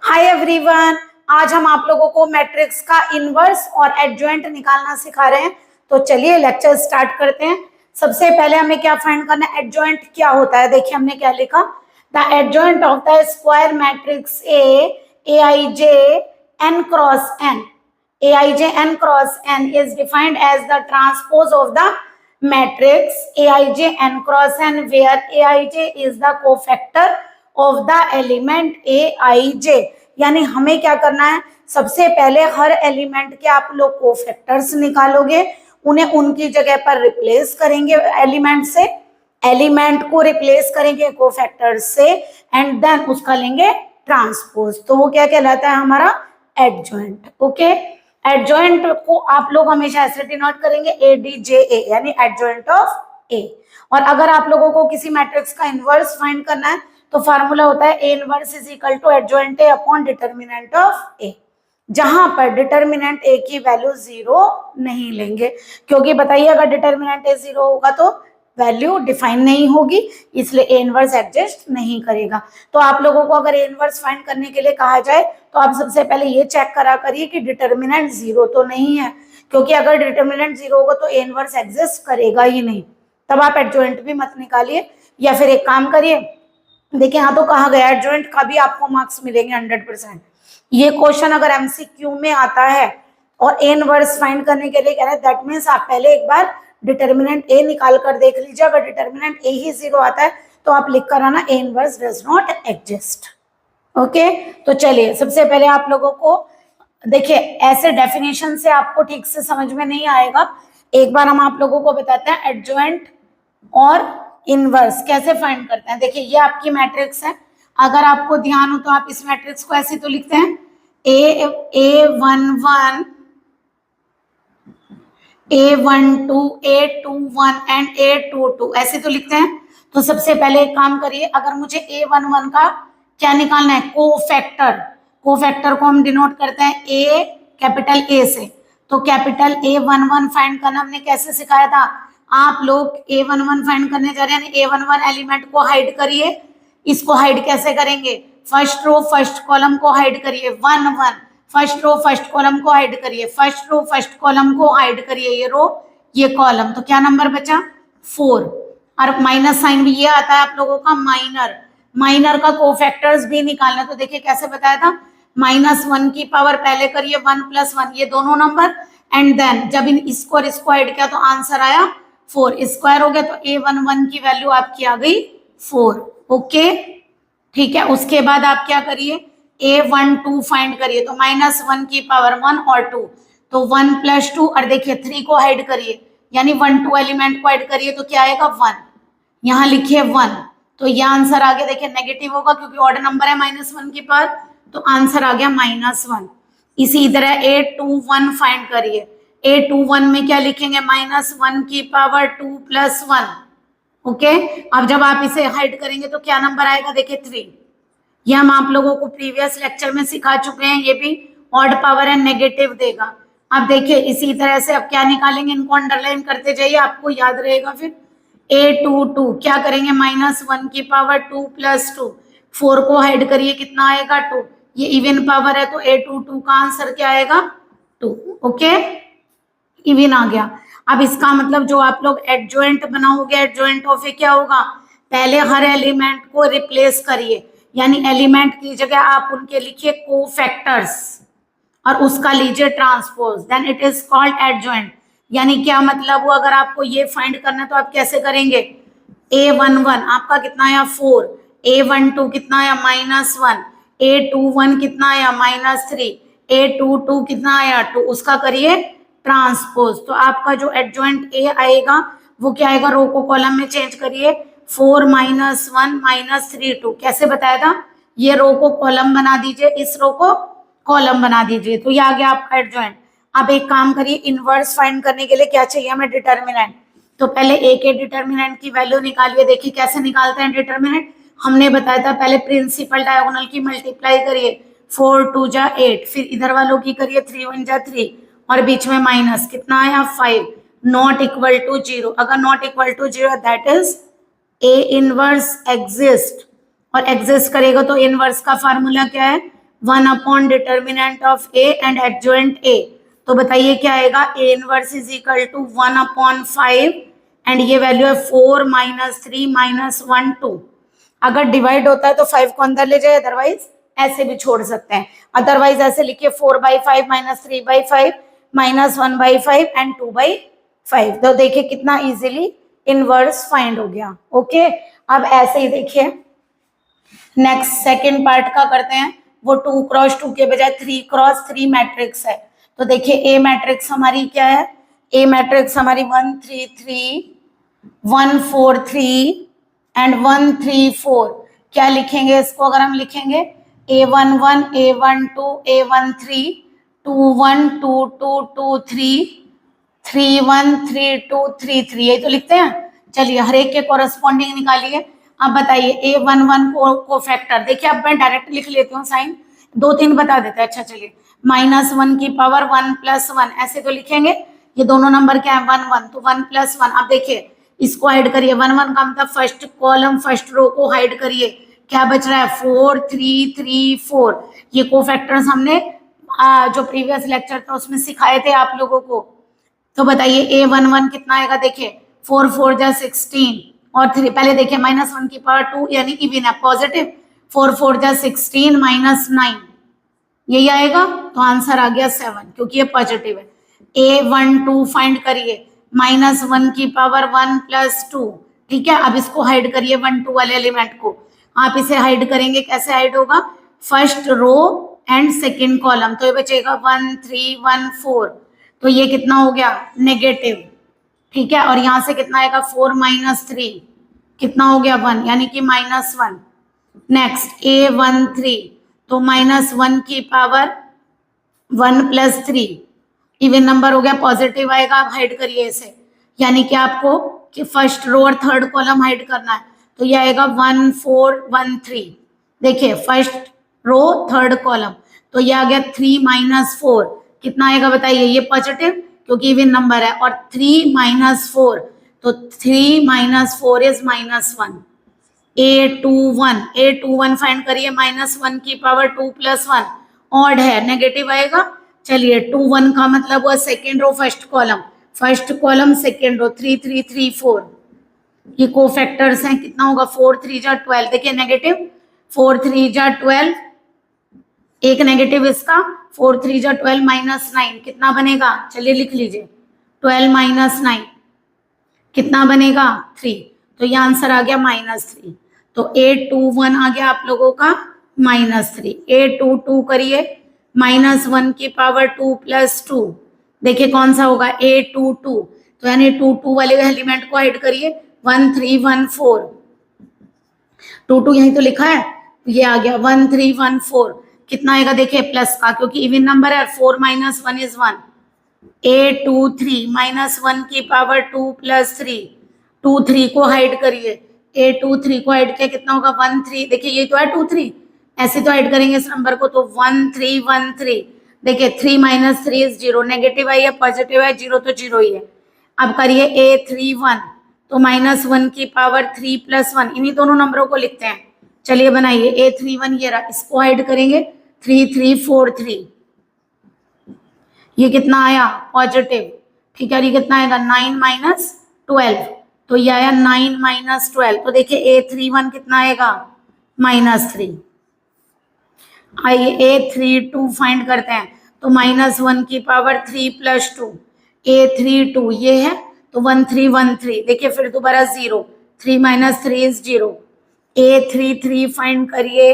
Hi everyone, आज हम आप लोगों को मैट्रिक्स का इनवर्स और एडजॉइंट निकालना सिखा रहे हैं। तो चलिए लेक्चर स्टार्ट करते हैं। सबसे पहले हमें क्या फाइंड करना है, एडजॉइंट क्या होता है। देखिए हमने क्या लिखा, the adjoint of the square matrix A i j n cross n, A i j n cross n is defined as the transpose of the matrix A i j n cross n where A i j is the cofactor of the element A i j. यानी हमें क्या करना है, सबसे पहले हर element के आप लोग कोफैक्टर्स निकालोगे, उन्हें उनकी जगह पर रिप्लेस करेंगे एलिमेंट से, एलिमेंट को रिप्लेस करेंगे कोफैक्टर्स से एंड देन उसका लेंगे ट्रांसपोज। तो वो क्या कहलाता है, हमारा एडजॉइंट। ओके, एडजॉइंट को आप लोग हमेशा ऐसे डिनोट करेंगे ADJA, यानी एडजॉइंट ऑफ ए। और अगर आप लोगों को किसी मैट्रिक्स का इनवर्स फाइंड करना है तो फार्मूला होता है A inverse is equal to adjoint A upon determinant of A, जहां पर डिटर्मिनेंट ए की वैल्यू 0 नहीं लेंगे, क्योंकि बताइए अगर डिटर्मिनेंट ए 0 होगा तो वैल्यू डिफाइन नहीं होगी, इसलिए ए इनवर्स एग्जिस्ट नहीं करेगा। तो आप लोगों को अगर ए इनवर्स फाइंड करने के लिए कहा जाए तो आप सबसे पहले ये चेक करा करिए कि डिटर्मिनेंट 0 तो नहीं है, क्योंकि अगर डिटर्मिनेंट 0 होगा तो ए इनवर्स एग्जिस्ट करेगा ही नहीं, तब आप एडजॉइंट भी मत निकालिए। या फिर एक काम करिए, देखिए यहाँ तो कहा गया एडजॉइंट का भी आपको मार्क्स मिलेंगे 100%। ये क्वेश्चन अगर एमसीक्यू में आता है और ए इनवर्स फाइंड करने के लिए कह रहे हैं, दैट मीन्स आप पहले एक बार डिटर्मिनेंट ए निकाल कर देख लीजिए। अगर डिटर्मिनेंट ए ही 0 आता है तो आप लिख कर आना A inverse does not exist. Okay, तो चलिए सबसे पहले आप लोगों को देखिए, ऐसे डेफिनेशन से आपको ठीक से समझ में नहीं आएगा। एक बार हम आप लोगों को बताते हैं एडजॉइंट और इनवर्स कैसे फाइंड करते हैं। देखिए ये आपकी मैट्रिक्स है, अगर आपको ध्यान हो तो आप इस मैट्रिक्स को ऐसे तो लिखते हैं A11 A12 A21 and A22, ऐसे तो लिखते हैं। तो सबसे पहले एक काम करिए, अगर मुझे A11 का क्या निकालना है, कोफैक्टर, कोफैक्टर को हम डिनोट करते हैं A कैपिटल A से। तो कैपिटल A11 फाइंड करना हमने कैसे सिखाया था, आप लोग A11 फाइंड करने जा रहे हैं, A11 एलिमेंट को हाइड करिए। इसको हाइड कैसे करेंगे, फर्स्ट रो फर्स्ट कॉलम को हाइड करिए, 1 1, फर्स्ट रो फर्स्ट कॉलम को हाइड करिए, फर्स्ट रो फर्स्ट कॉलम को हाइड करिए, ये रो ये कॉलम, तो क्या नंबर बचा 4। और माइनस साइन भी ये आता है आप लोगों का माइनर, माइनर का कोफैक्टर्स भी निकालना। तो देखिए कैसे बताया था, -1 की पावर पहले करिए 1 + 1, ये दोनों नंबर, एंड देन जब इन इसको और इसको ऐड किया तो आंसर आया 4, स्क्वायर हो गया तो A11 की वैल्यू आपकी आ गई 4। ओके ठीक है, उसके बाद आप क्या करिए, A12 फाइंड करिए। तो -1 की पावर 1 और 2, तो 1 + 2, और देखिए 3 को हाइड करिए, यानी 1 2 एलिमेंट को ऐड करिए तो क्या आएगा 1, यहाँ लिखिए 1, तो ये आंसर आ गया। देखिए नेगेटिव होगा क्योंकि ऑड नंबर है -1 की पावर, तो आंसर आ गया -1। इसी तरह A21 फाइंड करिए, A21 में क्या लिखेंगे, -1 की पावर 2 + 1। ओके, अब जब आप इसे हाइड करेंगे तो क्या नंबर आएगा, देखिए 3। ये हम आप लोगों को प्रीवियस लेक्चर में सिखा चुके हैं, ये भी ऑड पावर है, नेगेटिव देगा। अब देखिए इसी तरह से अब क्या निकालेंगे, इनको अंडरलाइन करते जाइए, आपको याद रहेगा। फिर A22 क्या करेंगे, -1 की पावर 2 + 2, 4 को हाइड करिए, कितना आएगा 2, ये इवन पावर है तो A22 का आंसर क्या आएगा 2। ओके, इवन आ गया। अब इसका मतलब जो आप लोग एडजॉइंट बनाओगे, एडजॉइंट ऑफ ए क्या होगा, पहले हर एलिमेंट को रिप्लेस करिए, यानी एलिमेंट की जगह आप उनके लिखिए कोफैक्टर्स और उसका लीजिए transpose, then it is called adjoint. यानी क्या मतलब हुआ, अगर आपको ये फाइंड करना है तो आप कैसे करेंगे, A11 आपका कितना आया 4, A12 कितना आया -1, A21 कितना आया -3, A22 कितना आया 2, उसका करिए ट्रांसपोज। तो आपका जो एडजॉइंट ए आएगा वो क्या आएगा, रो को कॉलम में चेंज करिए, 4 - 1 - 3 2, कैसे बताया था, ये रो को कॉलम बना दीजिए, इस रो को कॉलम बना दीजिए, तो ये आ गया आपका एडजॉइंट। अब एक काम करिए, इनवर्स फाइंड करने के लिए क्या चाहिए हमें, डिटर्मिनेंट। तो पहले ए के डिटर्मिनेंट की वैल्यू निकालिए। देखिए कैसे निकालते हैं डिटर्मिनेंट, हमने बताया था पहले प्रिंसिपल डायगोनल की मल्टीप्लाई करिए, 4 2 जा 8, फिर इधर वालों की करिए 3 1 जा 3, और बीच में माइनस, कितना आया 5, नॉट इक्वल टू 0। अगर not equal to 0 that is A inverse exist, और एग्जिस्ट करेगा तो इनवर्स का फार्मूला क्या है, 1 upon determinant of A and adjoint A, तो बताइए क्या आएगा, A inverse is equal to 1 upon 5 and ये वैल्यू है 4 माइनस 3 माइनस 1 2। अगर डिवाइड होता है तो 5 को अंदर ले जाए, अदरवाइज ऐसे भी छोड़ सकते हैं, अदरवाइज ऐसे लिखिए 4/5 माइनस 3/5 माइनस 1/5 एंड 2/5। तो देखिए कितना इजीली इनवर्स फाइंड हो गया। ओके, अब ऐसे ही देखिए नेक्स्ट सेकंड पार्ट का करते हैं, वो 2x2 के बजाय 3x3 मैट्रिक्स है। तो देखिए ए मैट्रिक्स हमारी क्या है, ए मैट्रिक्स हमारी 1 3 3 1 4 3 एंड 1 3 4। क्या लिखेंगे इसको, अगर हम लिखेंगे A11 A12 A13 21 22 23 31 32 33, यही तो लिखते हैं। चलिए हर एक के कॉरेस्पॉन्डिंग निकालिए। अब बताइए A11 को फैक्टर, देखिए अब मैं डायरेक्ट लिख लेती हूँ, साइन 2 3 बता देते हैं। अच्छा चलिए, -1 की पावर 1 + 1 ऐसे तो लिखेंगे, ये दोनों नंबर क्या है 1 1, तो 1 + 1। अब देखिए इसको हाइड करिए, 1 1 का मतलब फर्स्ट कॉलम फर्स्ट रो को हाइड करिए, क्या बच रहा है 4 3 3 4। ये कोफैक्टर्स हमने जो प्रीवियस लेक्चर था उसमें सिखाए थे आप लोगों को। तो बताइए A11 कितना आएगा, देखिए 4 4 जा 16 और 3, पहले देखिए -1 की पावर 2 यानी इवन है, पॉजिटिव 4 4 जा 16 -9, यही आएगा। तो आंसर आ गया 7 क्योंकि ये पॉजिटिव है। A12 फाइंड करिए, -1 की पावर 1 + 2, ठीक है। अब इसको हाइड करिए 1 2 वाले एलिमेंट को, आप इसे हाइड करेंगे, कैसे हाइड होगा, first row and second column, तो ये बचेगा 1 3 1 4, तो ये कितना हो गया नेगेटिव, ठीक है। और यहां से कितना आएगा 4 - 3 कितना हो गया 1 यानी कि -1। नेक्स्ट A13, तो -1 की पावर 1 + 3 इवन नंबर हो गया, पॉजिटिव आएगा। आप हाइड करिए इसे, यानी कि आपको कि फर्स्ट रो और थर्ड कॉलम हाइड करना है, तो ये आएगा 1 4 1 3। देखिए फर्स्ट रो थर्ड कॉलम, तो ये आ गया 3 - 4 कितना आएगा बताइए, ये पॉजिटिव क्योंकि इवन नंबर है, और 3 - 4 तो 3 - 4 इज -1। A21 फाइंड करिए, -1 की पावर 2 + 1 ऑड है, नेगेटिव आएगा। चलिए 2 1 का मतलब हुआ second row first column second row 3 3 3 4, ये कोफैक्टर्स हैं, कितना होगा 4 3 जा 12, देखिए नेगेटिव 4 3 जा 12, एक नेगेटिव इसका 4 3 जा 12 -9 कितना बनेगा, चलिए लिख लीजिए 12 - 9 कितना बनेगा 3, तो ये आंसर आ गया -3। तो A21 आ गया आप लोगों का -3। A22 करिए, -1 की पावर 2 + 2, देखिए कौन सा होगा A22, तो यानी 2 2 वाले एलिमेंट को हाइड करिए 1 3 1 4, 2 2 यही तो लिखा है, ये आ गया 1 3 1 4 कितना आएगा, देखिए प्लस का क्योंकि इवन नंबर है, 4 - 1 इज 1। A23 -1 की पावर 2 + 3, 2 3 को हाइड करिए, A23 को हाइड किया कितना होगा 1 3, देखिए ये तो है 2 3, ऐसे तो हाइड करेंगे इस नंबर को, तो 1 3 1 3, देखिए 3 - 3 इज 0, नेगेटिव है या पॉजिटिव है, 0 तो 0 ही है। अब करिए A31, तो -1 की पावर 3 + 1, इन्हीं दोनों नंबरों को लिखते हैं। चलिए बनाइए A31, ये रहा, इसको हाइड करेंगे 3 3 4 3, ये कितना आया पॉजिटिव, ठीक है। ये कितना आएगा 9 - 12, तो ये आया 9 - 12, तो देखिए A31 कितना आएगा -3। आइए A32 फाइंड करते हैं, तो -1 की पावर 3 + 2, A32 ये है, तो 1 3 1 3, देखिए फिर दोबारा 0, 3 - 3 इज 0। A33 फाइंड करिए,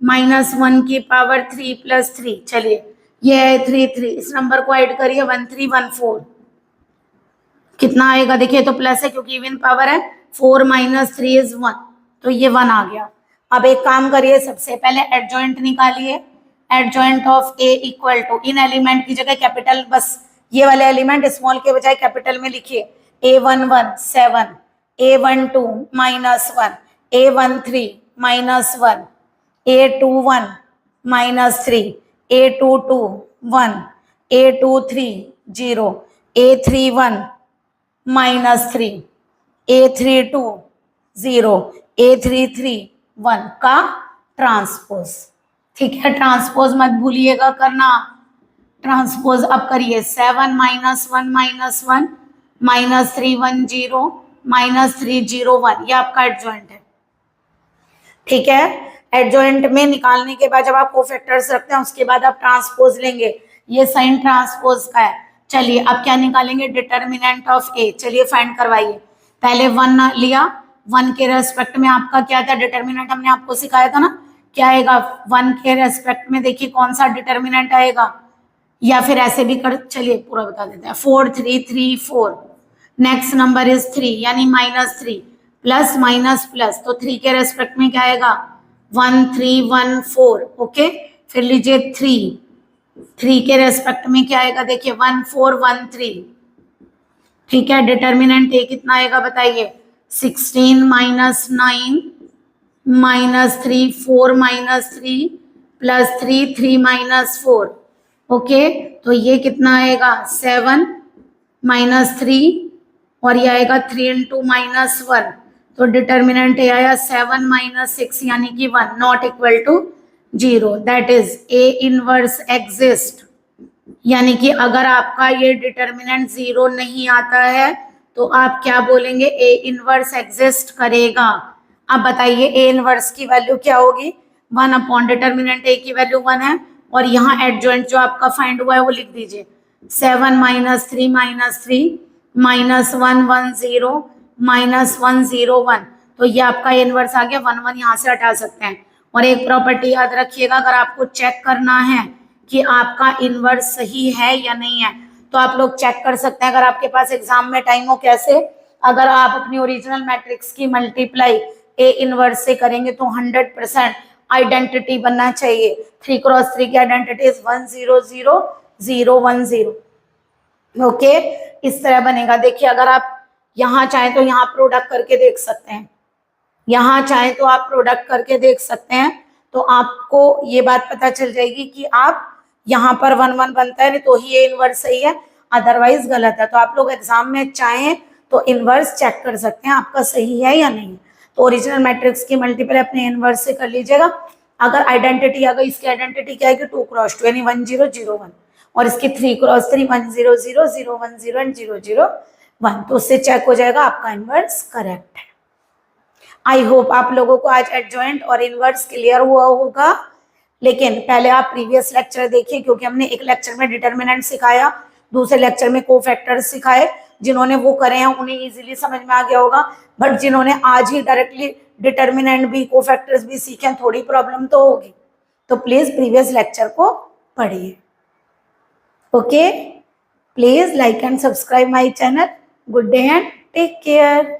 -1 की पावर 3 + 3, चलिए ये है 3 3, इस नंबर को ऐड करिए 1 3 1 4, कितना आएगा, देखिए तो प्लस है क्योंकि इवन पावर है, 4 - 3 इज 1, तो ये 1 आ गया। अब एक काम करिए, सबसे पहले एडजॉइंट निकालिए, adjoint of A equal to, इन एलिमेंट की जगह कैपिटल, बस ये वाले एलिमेंट स्मॉल के बजाय कैपिटल में लिखिए, A11 7, A12 -1, A13 -1, A21 -3, A22 1, A23 0, A31 -3, A32 0, A33 1 का ट्रांसपोज, ठीक है, ट्रांसपोज मत भूलिएगा करना। ट्रांसपोज अब करिए, 7 -1 -1 -3 10 -3 0 1, ये आपका एडजॉइंट है। ठीक है, एडजॉइंट में निकालने के बाद जब आप कोफैक्टर्स रखते हैं उसके बाद आप ट्रांसपोज लेंगे, ये साइन ट्रांसपोज का है। चलिए अब क्या निकालेंगे, डिटर्मिनेंट ऑफ ए। चलिए फाइंड करवाइए, पहले 1 लिया, 1 के रेस्पेक्ट में आपका क्या था डिटर्मिनेंट, हमने आपको सिखाया था ना क्या आएगा 1 के रेस्पेक्ट में, देखिए कौन सा डिटर्मिनेंट आएगा, या फिर ऐसे भी कर, चलिए पूरा बता देते हैं, 4 3 3 4, नेक्स्ट नंबर इज 3 यानी -3 प्लस माइनस प्लस, तो 3 के रेस्पेक्ट में क्या आएगा 1 3 1 4। ओके, फिर लीजिए 3 के रेस्पेक्ट में क्या आएगा, देखिए 1 4 1 3। ठीक है, डिटर्मिनेंट ए कितना आएगा बताइए, 16 -9 -3 4 -3 प्लस 3 3 -4। ओके, तो ये कितना आएगा 7 -3 और ये आएगा 3 × -1, तो डिटर्मिनेंट ए आया 7 -6 यानी कि 1 not equal to 0, that is A inverse exist. यानी कि अगर आपका ये डिटर्मिनेंट 0 नहीं आता है तो आप क्या बोलेंगे, ए इनवर्स एग्जिस्ट करेगा। अब बताइए ए इनवर्स की वैल्यू क्या होगी, 1 अपॉन डिटर्मिनेंट ए की वैल्यू 1 है, और यहाँ एडजॉइंट जो आपका फाइंड हुआ है वो लिख दीजिए, 7 -3 -3 -1 1 0 -1 0 1, तो ये आपका इनवर्स आ गया। 1 1 यहाँ से हटा सकते हैं। और एक प्रॉपर्टी याद रखिएगा, अगर आपको चेक करना है कि आपका इनवर्स सही है या नहीं है तो आप लोग चेक कर सकते हैं, अगर आपके पास एग्जाम में टाइम हो। कैसे, अगर आप अपनी ओरिजिनल मैट्रिक्स की मल्टीप्लाई ए इनवर्स से करेंगे तो 100% आइडेंटिटी बनना चाहिए। 3 × 3 की आइडेंटिटी इज 1 0 0 0 1 0। ओके, इस तरह बनेगा। देखिए अगर आप यहाँ चाहें तो यहाँ प्रोडक्ट करके देख सकते हैं, यहाँ चाहें तो आप प्रोडक्ट करके देख सकते हैं, तो आपको ये बात पता चल जाएगी कि आप यहाँ पर 1 1 बनता है तो ही ये इनवर्स सही है, अदरवाइज गलत है। तो आप लोग एग्जाम में चाहें तो इनवर्स चेक कर सकते हैं आपका सही है या नहीं। तो ओरिजिनल मैट्रिक्स की मल्टीप्लाई अपने इनवर्स से कर लीजिएगा। अगर आइडेंटिटी आ गई, इसकी आइडेंटिटी क्या है कि 2 × 2 यानी 1 0 0 1, और इसकी 3 × 3 1 0 0 0 1 0 एंड 0 0 1, तो उससे चेक हो जाएगा आपका इनवर्स करेक्ट है। आई होप आप लोगों को आज एडजॉइंट और इनवर्स क्लियर हुआ होगा। लेकिन पहले आप प्रीवियस लेक्चर देखिए, क्योंकि हमने एक लेक्चर में डिटर्मिनेंट सिखाया, दूसरे लेक्चर में कोफैक्टर्स सिखाए। जिन्होंने वो करे हैं उन्हें इजीली समझ में आ गया होगा, बट जिन्होंने आज ही डायरेक्टली डिटर्मिनेंट भी कोफैक्टर्स भी सीखे थोड़ी प्रॉब्लम तो होगी। तो प्लीज प्रीवियस लेक्चर को पढ़िए। Okay, please like and subscribe my channel. Good day and take care.